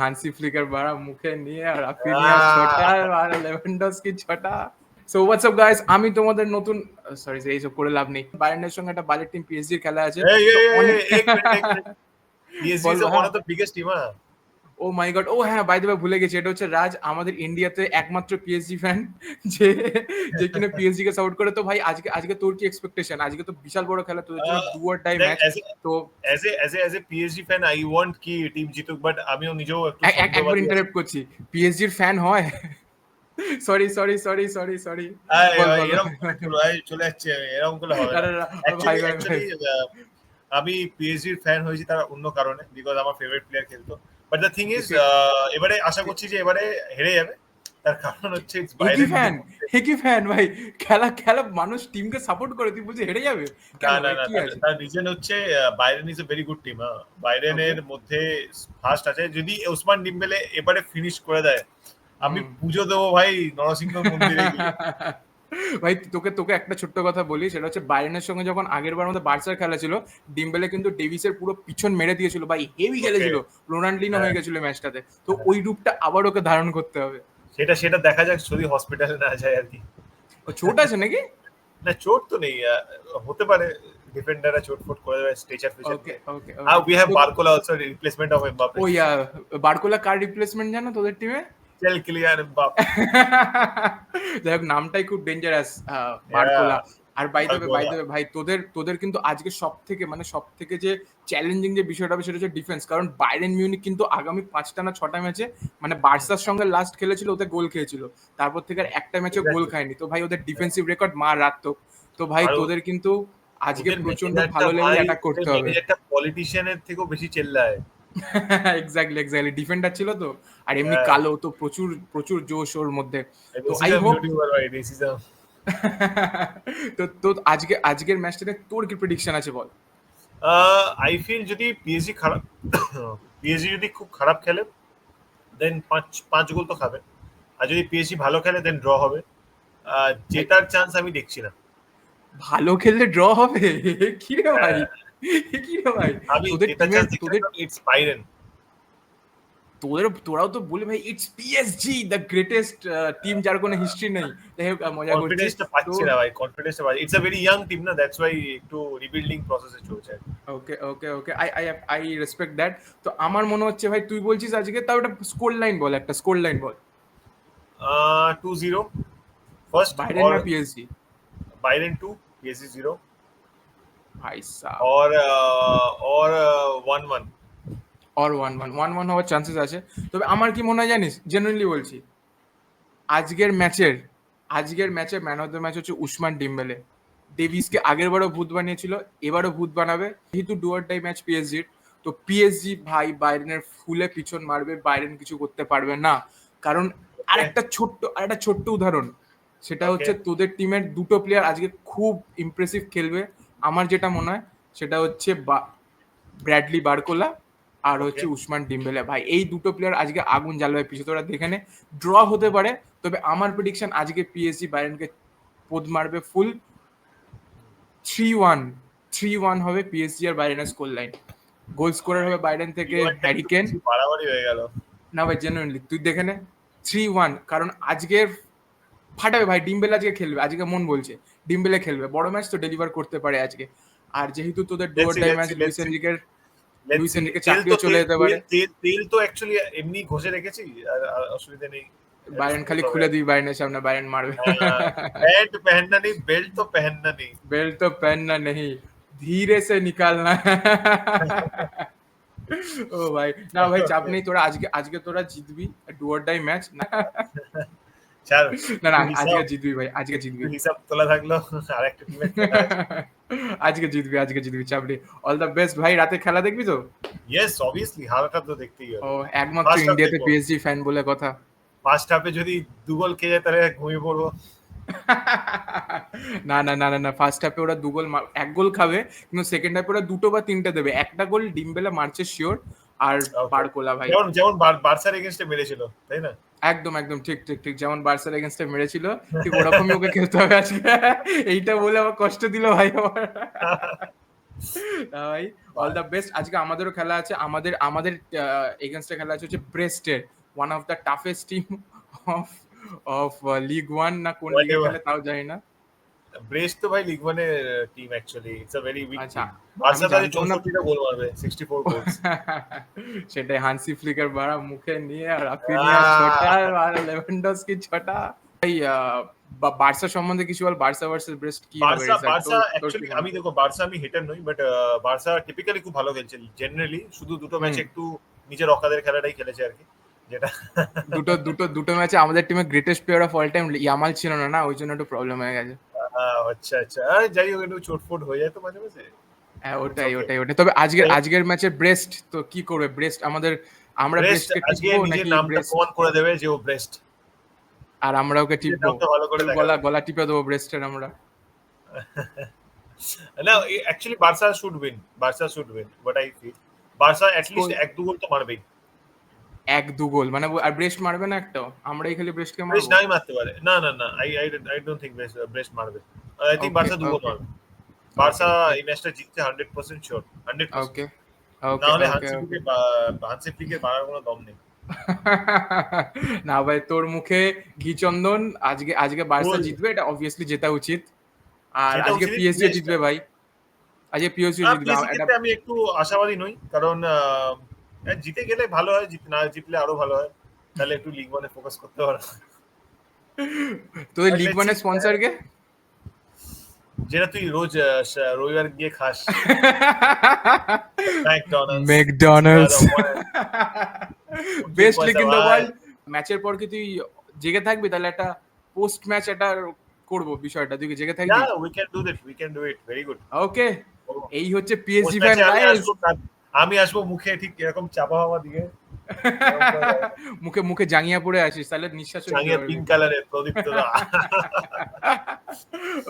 Hansi ফ্লিকের বাড়া মুখে নিয়ে আর রাফিনিয়া ছোটা আর লেভানডস্কি ছোটা। সো হোয়াটস আপ গাইস, আমি তোমাদের নতুন সরি এইসব করে লাভ নেই। বায়ার্নের সঙ্গে একটা বাজেট টিম পিএসজির খেলা আছে। তো অনেক एक मिनट एक मिनट PSG বল is one হ্যাঁ। of the biggest team ও মাই গড, ও হ্যাঁ বাই দ্য ওয়ে ভুলে গেছি, এটা হচ্ছে রাজ আমাদের ইন্ডিয়াতে একমাত্র পিএসজি ফ্যান যে যে কিনা পিএসজি কে সাপোর্ট করে। তো ভাই আজকে আজকে তোর কি এক্সপেকটেশন? আজকে তো বিশাল বড় খেলা, তোদের জন্য ডু অর ডাই देख ম্যাচ। তো as a PSG fan I want কি টিম জিতুক বাট আমিও নিজেও একটু একবার সন্দেহবাদী আছি ইন্টারাপ্ট করছি, পিএসজির ফ্যান হয়? Sorry sorry sorry sorry sorry, বল বল এরকম চলে যাচ্ছে এরকম করলে হবে না না না না, ভাই অ্যাকচুয়ালি ভাই ভাই অ্যাকচুয়ালি আমি পিএসজির ফ্যান হয়েছি তার অন্য কারণে বিকজ আমার ফেভারিট প্লেয়ার খেলতো বাট দ্য থিং ইজ এবারে আশা করছি যে এবারে হেরে যাবে তার কারণ হচ্ছে একই বাইরে ফ্যান, একই ফ্যান ভাই। খেলা খেলা মানুষ টিমকে সাপোর্ট করে, তুই বলছিস হেরে যাবে না কেন না ভাই? না কি আছে? তার রিজন হচ্ছে Bayern is a very good team okay বাইরেনের মধ্যে ফার্স্ট আছে যদি ওসমান ডিম্বেলে এবারে ফিনিশ করে দেয় আমি পুজো দেবো ভাই নরসিংহ মন্দিরে গিয়ে ভাই তোকে তোকে একটা ছোট্ট কথা বলি, সেটা হচ্ছে বায়ার্নের সঙ্গে যখন আগের বার মধ্যে বার্সার খেলা ছিল, ডিম্বেলে কিন্তু ডেভিসের পুরো পিছন মেরে দিয়েছিল ভাই, হেভি ওকে খেলেছিল, রোনাল্ডিনো হ্যাঁ হয়ে গেছিল ম্যাচটাতে। তো হ্যাঁ ওই রূপটা আবার ওকে ধারণ করতে হবে। সেটা সেটা দেখা যাক যদি হসপিটালে না যায় আর কি ও চোট আছে নাকি? না চোট তো নেই হতে পারে ডিফেন্ডাররা চোট ফোট করে দেবে স্ট্রেচার ফেচার ওকে দিয়ে ওকে ওকে। উই হ্যাভ তো বারকোলা অলসো রিপ্লেসমেন্ট অফ এমবাপে ওই বারকোলা কার রিপ্লেসমেন্ট জানো তোদের টিমে? চেল ক্লিয়ার এমবাপে যাই হোক, নামটাই খুব ডেঞ্জারাস, হ্যাঁ বারকোলা। আর বাই বারকোলা দেবে ভাই, তোদের তোদের কিন্তু আজকে সব থেকে মানে সব থেকে যে চ্যালেঞ্জিং যে বিষয়টা হবে সেটা হচ্ছে ডিফেন্স। কারণ বাইরেন মিউনিক কিন্তু আগামী 5টা না 6টা ম্যাচে মানে বার্সার সঙ্গে লাস্ট খেলেছিল, ওতে গোল খেয়েছিল, তারপর থেকে আর একটা ম্যাচে গোল এক্স্যাক্টলি খায়নি। তো ভাই ওদের ডিফেন্সিভ রেকর্ড মারাত্মক। তো ভাই আর তোদের কিন্তু আজকে ওদের প্রচন্ড ম্যানেজারটা ভালো লেভেলে ভাই অ্যাটাক ওদের করতে হবে। ম্যানেজারটা পলিটিশিয়ানের থেকেও বেশি চেল্লায় এক্স্যাক্টলি এক্স্যাক্টলি, ডিফেন্ডার ছিল তো, আর এমনি হ্যাঁ কালো তো, প্রচুর প্রচুর জোশ ওর মধ্যে। তো আই রেসিজম হোপ ইউটিউবার ভাই রেসিজম তো তো আজকের ম্যাচটাতে তোর কি প্রেডিকশন আছে বল? আই ফিল যদি পিএসজি খারাপ পিএসজি যদি খুব খারাপ খেলে দেন পাঁচ পাঁচ গোল তো খাবে আর যদি পিএসজি ভালো খেলে দেন ড্র হবে ভাই জেতার চান্স আমি দেখছি না ভালো খেললে ড্র হবে? কি রে ভাই, হ্যাঁ, কি রে ভাই? আমি তোদের জেতার টিমের চান্স দেখছি না তোদের কারণ ইটস বাইরেন তোরাও তো বলে ভাই it's PSG the greatest team, যার কোনো হিস্ট্রি নেই। যাই হোক, মজা করছি। কনফিডেন্সটা তো পাচ্ছি না ভাই কনফিডেন্সটা পাচ্ছি it's a very young team না দ্যাটস ওয়াই একটু রিবিল্ডিং প্রসেসে চলছে okay okay okay, I I I respect that. তো আমার মনে হচ্ছে ভাই, তুই বলছিস আজকে, তাও একটা স্কোর লাইন বল, একটা স্কোর লাইন বল। 2-0 फर्स्ट বাইরেন और না পিএসজি? बायरन 2 पीएसजी 0 ভাই সাব। और 1-1 অর 1-1 হওয়ার চান্সেস আছে। তবে আমার কি মনে হয় জানিস, জেনুইনলি বলছি, আজকের ম্যাচের আজকের ম্যাচে ম্যান অফ দ্য ম্যাচ হচ্ছে উসমান ডিম্বেলে। ডেভিসকে আগের বারও ভূত বানিয়েছিল, এবারও ভূত বানাবে, যেহেতু ডু অর ডাই ম্যাচ পিএসজির। তো পিএসজি ভাই বাইরেনের ফুলে পিছন মারবে, বাইরেন কিছু করতে পারবে না। কারণ ओके আরেকটা ছোট্ট উদাহরণ, সেটা ओके হচ্ছে তোদের টিমের দুটো প্লেয়ার আজকে খুব ইমপ্রেসিভ খেলবে। আমার যেটা মনে হয় সেটা হচ্ছে ব্র্যাডলি বারকোলা আর ओके হচ্ছে উসমান ডিম্বেলে। ভাই এই দুটো প্লেয়ার আজকে আগুন জ্বালাবে পিছিয়ে, তোরা দেখে নে। ড্র হতে পারে, তবে আমার প্রেডিকশন আজকে পিএসজি বাইরেনকে পোদ মারবে ফুল। 3-1, 3-1 হবে পিএসজি আর বাইরেনের স্কোর লাইন। গোল স্কোরার হবে বাইরেন থেকে রিওয়ার্ডটা একটু হ্যারিকেন। বেশি বাড়াবাড়ি হয়ে গেল না ভাই জেনুইনলি তুই দেখে নে, 3-1। কারণ আজকের ফাটাবে ভাই, ডিম্বেলে আজকে খেলবে, আজকে মন বলছে ডিম্বেলে খেলবে, বড় ম্যাচ তো ডেলিভার করতে পারে আজকে। আর যেহেতু তোদের do let's or see die let's match, see let's see let's Luis see Enrique তেল তো চাকরিও চলে যেতে পারে। তেল তো অ্যাকচুয়ালি এমনি ঘষে রেখেছি আর অসুবিধা নেই একটু বাইরেন স্মুথ খালি হবে খুলে দিবি বাইরেনের সামনে, বাইরেন মারবে। पैंट पहनना नहीं बेल्ट तो पहनना नहीं बेल्ट तो पहनना नहीं, धीरे से निकालना। ও ভাই, না ভাই চাপ নেই, তোরা আজকে আজকে তোরা জিতবি, ডু অর ডাই ম্যাচ না। চল না না, একটু আজকে হিসাব জিতবি ভাই, আজকে একটু জিতবি। হিসাব তোলা থাকলো আর একটা টিমের খেলা আছে আজকে জিতবি, আজকে জিতবি, চাপ নেই। অল দ্য বেস্ট ভাই, রাতে খেলা দেখবি তো? ইয়েস অবভিয়াসলি হারাটা তো দেখতেই ও হবে একমাত্র ফার্স্ট হাফ ইন্ডিয়াতে দেখবো পিএসজি ফ্যান বলে কথা। ফার্স্ট হাফে যদি দু গোল খেয়ে যায় তাহলে ঘুমিয়ে পড়বো না না না না না, ফার্স্ট হাফে ওরা এক গোল খাবে, কিন্তু সেকেন্ড হাফে ওরা দুটো বা তিনটে দেবে। একটা গোল ডিম্বেলা মারছে শিওর, আর ওকে বারকোলা ভাই। যেমন যেমন বার্সার এগেনস্টে মেরেছিল তাই না একদম একদম, ঠিক ঠিক ঠিক, যেমন বার্সার এগেনস্টে মেরেছিল, ঠিক ওরকমই ওকে খেলতে হবে আজকে। এইটা বলে আমার কষ্ট দিল ভাই আমার। ভাই অল দ্য বেস্ট। আজকে আমাদেরও খেলা আছে, আমাদের আমাদের এগেনস্টে খেলা আছে হচ্ছে ব্রেস্টের, one of the toughest team of of league one, না কোন লিগে Whatever. খেলে তাও জানি না। ব্রেস্ট তো ভাই লিগ ওয়ানের team actually, it's a very weak আচ্ছা টিম। আমি বার্সা তো আজ জানতাম না। 64টা গোল মারবে, 64 গোলস। সেটাই, হান্সি ফ্লিকের বাড়া মুখে নিয়ে আর রাফিনিয়া ছোটা আর লেভানডস্কি ছোটা। ভাই বার্সা সম্বন্ধে কিছু বল, বার্সা ভার্সেস ব্রেস্ট কি হবে বার্সা রেজাল্ট, বার্সা তোর তোর কি অ্যাকচুয়ালি, মনে আমি হয়? দেখো বার্সা আমি হেটার নই, বাট বার্সা টিপিক্যালি খুব ভালো খেলছে জেনারেলি, শুধু দুটো ম্যাচ হুম। একটু নিজের অকাদের খেলাটাই খেলেছে আর কি, যেটা দুটো দুটো দুটো ম্যাচে আমাদের টিমে greatest player of all time Yamal ছিল না, না ওই জন্য একটু প্রবলেম হয়ে গেছে। আচ্ছা আচ্ছা, যাই হোক একটু চোটফোট হয়ে যায় তো মাঝে মাঝে। হ্যাঁ ইটস ওটাই ওকে। ওটাই ওটাই। তবে আজকের আজকের ম্যাচে ব্রেস্ট তো কি করবে, ব্রেস্ট আমাদের, আমরা ব্রেস্ট ব্রেস্টকে আজকে টিপবো নিজের নাকি নামটা ব্রেস্ট প্রমাণ করে দেবে যে ও ব্রেস্ট, আর আমরা ওকে নিজের টিপবো? নামটা ভালো করে গলা দেখাবে। গলা টিপে দেবো ব্রেস্টের আমরা। না, actually Barca should win, Barca should win, but I feel Barca at least score এক দু গোল তো মারবেই। এক দু গোল মানে, আর ব্রেস্ট মারবে না একটাও? আমরাই খালি ব্রেস্টকে ব্রেস্ট মারবো। নাই মারতে পারে, না না না, আই ডোন্ট থিংক ব্রেস্ট মারবে। আই থিংক ওকে বার্সা দু গোল ওকে মারবে। বার্সা ওকে এই ম্যাচটা জিততে 100% শিওর, 100%। ওকে না ওকে হলে ওকে ওকে। হান্সি ফ্লিকের মারার কোনো দম নেই। না ভাই, তোর মুখে ঘি চন্দন। আজকে আজকে বার্সা গোল জিতবে, এটা অবভিয়াসলি জেতা উচিত। আর যেটা আজকে উচিত পিএসজিও জিতবে ভাই, আজকে পিএসজিও জিতবে পিএসজি এটা। ক্ষেত্রে আমি একটু আশাবাদী নই, কারণ জিতে গেলে ভালো হয়, না জিতলে আরো ভালো হয়, তাহলে একটু লিগ ওয়ানে ফোকাস করতে পারো। তোদের লিগ লেটস সি, ওয়ানের স্পন্সর কে? যেটা তুই রোজ রবিবার গিয়ে খাস, ম্যাকডোনাল্ডস। ম্যাকডোনাল্ডস। উর্দির বেস্ট লিগ পয়সা ইন দ্য ভাই। ওয়ার্ল্ড। ম্যাচের পর কি তুই জেগে থাকবি? তাহলে একটা পোস্ট ম্যাচ এটা করবো বিষয়টা, তুই কি জেগে থাকবি? We can do that, we can do it, very good. Okay, এই হচ্ছে পিএসজি পোস্ট ফ্যান ম্যাচে গাইস। আমি আসবো মুখে ঠিক এরকম চাপা হওয়া দিয়ে, এরকম করে মুখে মুখে জাঙ্গিয়া পড়ে আসিস, তাহলে নিঃশ্বাসও নিতে চাঙিয়ে পারবি। পিঙ্ক কালারের প্রদীপ্ত দা।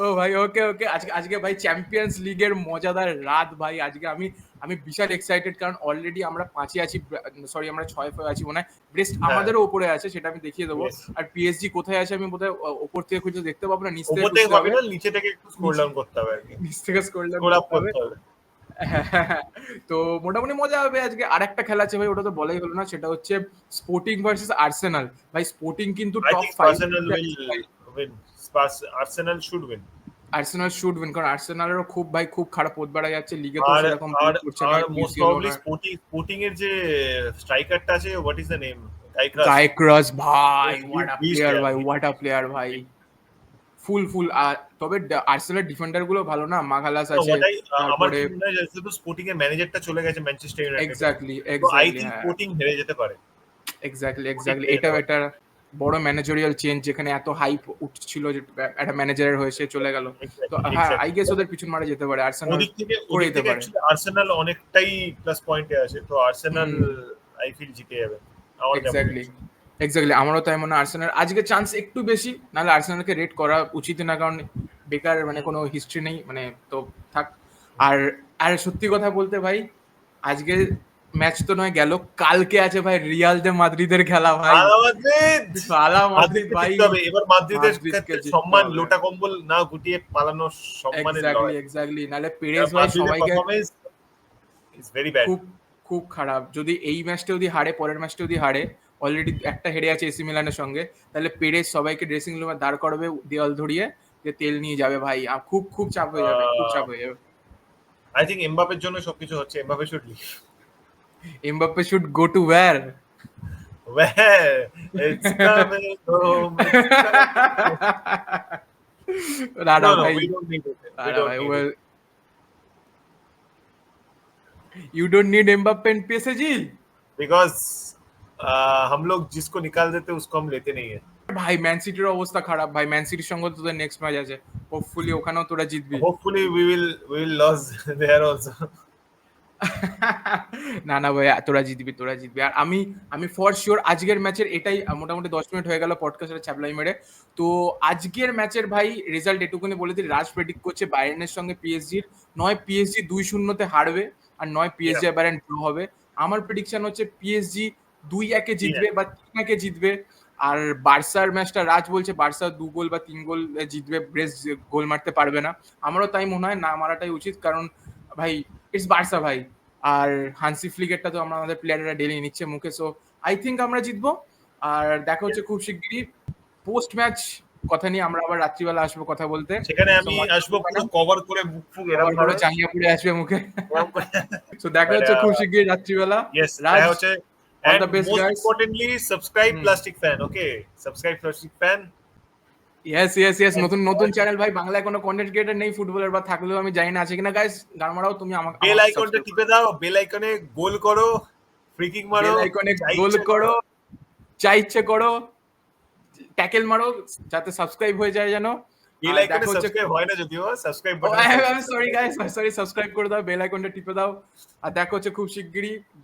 ও ভাই ওকে ওকে। আজকে আজকে ভাই চ্যাম্পিয়ন্স লিগের মজাদার রাত ভাই। আজকে আমি আমি বিশাল এক্সাইটেড, কারণ অলরেডি আমরা পাঁচে আছি, সরি আমরা ছয় আছি মনে হয়। ব্রেস্ট হ্যাঁ, আমাদেরও উপরে আছে, সেটা আমি দেখিয়ে দেবো। yes. আর পিএসজি কোথায় আছে আমি বোধহয় ওপর থেকে খুঁজে দেখতে পাবো না, নিচ থেকে ওপর থেকে খুঁজতে পাবি হবে। না, নিচে থেকে একটু স্ক্রোল নিচে ডাউন করতে হবে আর কি, নিচ থেকে স্ক্রল ডাউন স্ক্রোল আপ করতে হবে। করতে হবে। তো মোটামুটি মজা হবে আজকে। আরেকটা খেলা আছে ভাই, ওটা তো বলাই হলো না, সেটা হচ্ছে স্পোর্টিং ভার্সেস আর্সেনাল। ভাই স্পোর্টিং কিন্তু I top think five. Arsenal will win. Arsenal should win. Arsenal should win, কারণ আর্সেনালেরও খুব ভাই খুব খারাপ পথ বাড়া যাচ্ছে, লিগে তো আর সেরকম আর বুট করছে না, আর মোস্ট ইউসিএল ও প্রবাবলি না। স্পোর্টিং এর যে স্ট্রাইকারটা আছে, হোয়াট ইজ দ্য নেম, গাইক্রাস। গায় ক্রস ভাই, হোয়াট আ বিস্ট প্লেয়ার ইয়ার, ভাই, হোয়াট আ প্লেয়ার ভাই, ফুল ফুল। তবে আর্সেনালের ডিফেন্ডার গুলো ভালো না, মাগালাস আছে, ওটাই আমার তারপরে কি মনে হয়, যেহেতু স্পোর্টিং এর ম্যানেজারটা চলে গেছে ম্যানচেস্টার ইউনাইটেডে, এক্স্যাক্টলি তো আই এক্স্যাক্টলি থিংক হ্যাঁ স্পোর্টিং হেরে যেতে পারে, এক্স্যাক্টলি স্পোর্টিং এক্স্যাক্টলি। হেরে যেতে এটাও পারে। একটা বড় ম্যানেজারিয়াল চেঞ্জ, যেখানে এত হাইপ উঠছিল যে একটা ম্যানেজারের হয়েছে চলে গেল। তো এক্স্যাক্টলি হ্যাঁ আই এক্স্যাক্টলি। গেস ওদের পিছন মারা যেতে পারে, আর্সেনাল করে ওদিক দিতে থেকে পারে। অ্যাকচুয়ালি আর্সেনাল অনেকটাই প্লাস পয়েন্টে আছে, তো আর্সেনাল হুম আই ফিল জিতে যাবে, আমার যা মনে এক্স্যাক্টলি হচ্ছে। এক্স্যাক্টলি, আমারও তাই মনে হয় আর্সেনাল আজকে চান্স একটু বেশি, নাহলে আর্সেনালকে রেট করা উচিত না, কারণ বেকার মানে কোনো হিস্ট্রি নেই মানে, তো থাক। আর আর সত্যি কথা বলতে ভাই, আজকে ম্যাচ তো নয় গেল, কালকে আছে ভাই রিয়াল দে মাদ্রিদের খেলা ভাই। আলা মাদ্রিদ, সালা মাদ্রিদ মাদ্রিদকে ভাই, জিততে হবে এবার, মাদ্রিদের মাদ্রিদকে ক্ষেত্রে জিততে সম্মান হবে। লোটা কম্বল না গুটিয়ে পালানো সম্মানের এক্স্যাক্টলি লড়াই। এক্স্যাক্টলি, নাহলে পেরেজ ভাই মাদ্রিদের সবাইকে পারফরমেন্স ইজ ভেরি ব্যাড। খুব খুব খারাপ। যদি এই ম্যাচটা যদি হারে, পরের ম্যাচটা যদি হারে, অলরেডি একটা হেরে আছে এসি মিলানের সঙ্গে, তাহলে পেরেজ সবাইকে ড্রেসিং রুমে দাঁড় করাবে দেওয়াল ধরিয়ে, যে তেল নিয়ে যাবে ভাই। খুব খুব চাপ হয়ে যাবে, খুব চাপ হয়ে যাবে। আই থিংক এমবাপের জন্য সবকিছু হচ্ছে, Mbappe should leave. Mbappe should go to where? Where it's coming home, it's coming home. রাডা No, no, ভাই, we don't need it. We রাডা don't ভাই, need it. You don't need Mbappe in PSG. Because हम लोग जिसको निकाल देते उसको हम लेते नहीं है. ভাই ম্যান সিটির অবস্থা খারাপ ভাই, ম্যান সিটির সঙ্গে তো তোদের নেক্সট ম্যাচ আছে, হোপফুলি ওখানেও তোরা জিতবি। Hopefully we will lose there also. না না ভাই, তোরা জিতবি তোরা জিতবি। আর আমি আমি ফর শিওর আজকের ম্যাচের এটাই, মোটামুটি 10 মিনিট হয়ে গেল পডকাস্টের ছ্যাবলাই মেরে। তো আজকের ম্যাচের ভাই রেজাল্ট এটুকুনি বলে দিই, রাজ প্রেডিক্ট করছে বায়ার্নের সঙ্গে পিএসজির, নয় পিএসজি 2-0 হারবে, আর নয় পিএসজি Yeah. বায়ার্ন ড্র হবে। আমার প্রেডিকশন হচ্ছে পিএসজি 2-1 জিতবে Yeah. বা 3-1 জিতবে। আর বার্সার ম্যাচটা রাজ বলছে বার্সা 2 গোল বা 3 গোল জিতবে, ব্রেস্ট গোল মারতে পারবে না। আমারও তাই মনে হয়, না মারাটাই উচিত, কারণ ভাই ইটস বার্সা ভাই। আর হান্সি ফ্লিকেরটা তো আমাদের প্লেয়াররা ডেলি নিচ্ছে মুখে, সো আই থিঙ্ক আমরা জিতবো। আর দেখা হচ্ছে খুব শিগগিরই পোস্ট ম্যাচ কথা নিয়ে, আমরা আবার রাত্রিবেলা আসবো কথা বলতে। সেখানে So, আমি মজা আসবো করবে পুরো না। কভার করে মুখ ফুক এরকম আবার পুরো ভাবে চাঙ্গিয়া পুড়ে আসবে মুখে। এরকম করে তো দেখা But, হচ্ছে খুব শিগগিরই রাত্রিবেলা। yes, রাজ, দেখা হচ্ছে। all And the best most guys. importantly, subscribe hmm. Plastic Fan, okay? Subscribe Plastic Fan. Yes, And নতুন নতুন চ্যানেল ভাই, বাংলায় কোনো কন্টেন্ট ক্রিয়েটর নেই ফুটবলের, বা থাকলেও আমি জানি না আছে কিনা। গাইস গান মারাও, তুমি আমাকে বেল আমাকে আইকনটা সাবস্ক্রাইব টিপে দাও, বেল আইকনে গোল করো, ফ্রি কিক মারো, বেল আইকনে যা গোল ইচ্ছে করো, যা ইচ্ছে করো, ট্যাকেল মারো, যাতে সাবস্ক্রাইব হয়ে যায় যেন। বেল আর আইকনে দেখা হচ্ছে, সাবস্ক্রাইব হয় না যদিও, সাবস্ক্রাইব ও বাটনে সরি গাইস, সরি সাবস্ক্রাইব করে দাও, বেল আইকনটা টিপে দাও। আর দেখা হচ্ছে খুব শিগগিরই।